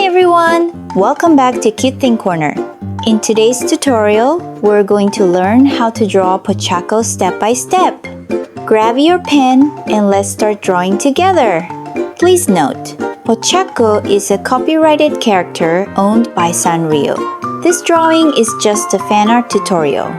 Hi everyone! Welcome back to Cute Thing Corner. In today's tutorial, we're going to learn how to draw Pochacco step by step. Grab your pen and let's start drawing together. Please note, Pochacco is a copyrighted character owned by Sanrio. This drawing is just a fan art tutorial.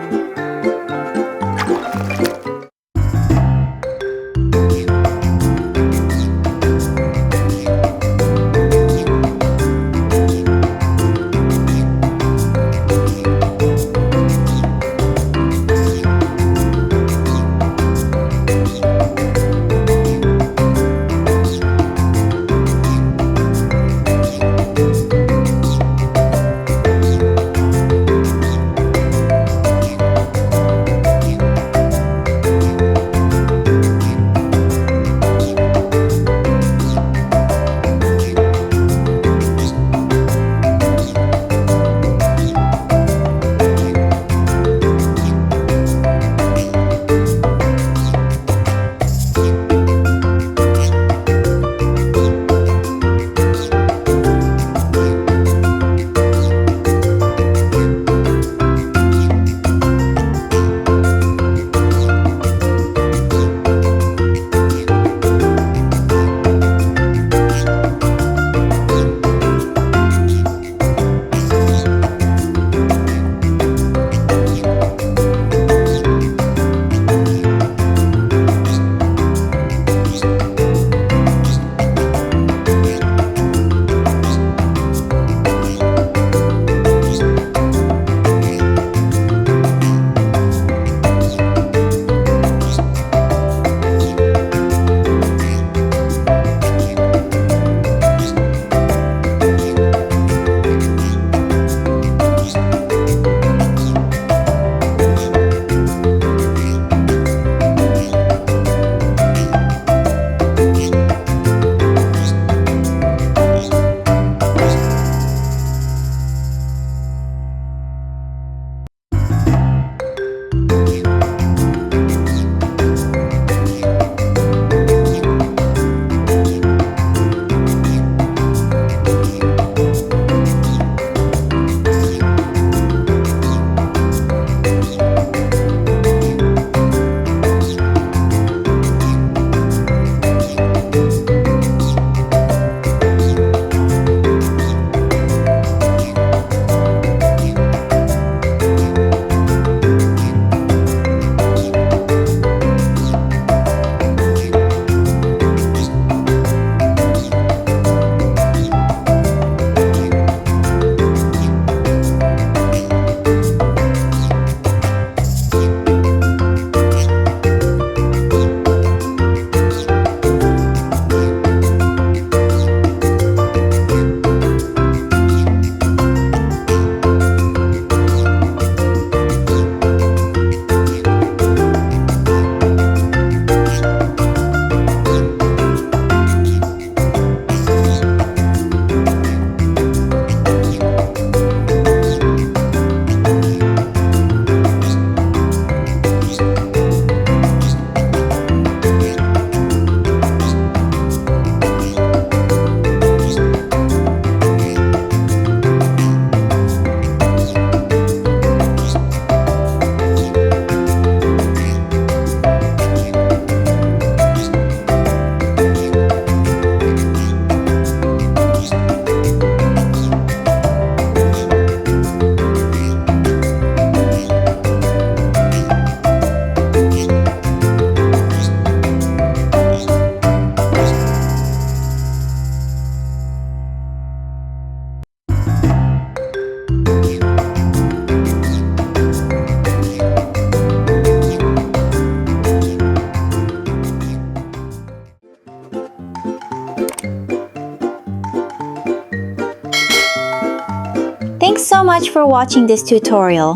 Thanks so much for watching this tutorial.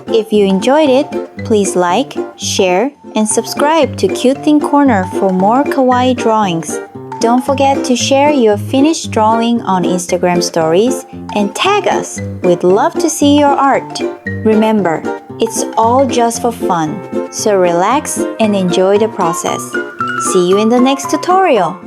If you enjoyed it, please like, share, and subscribe to Cute Thing Corner for more kawaii drawings. Don't forget to share your finished drawing on Instagram stories and tag us. We'd love to see your art. Remember, it's all just for fun, so relax and enjoy the process. See you in the next tutorial.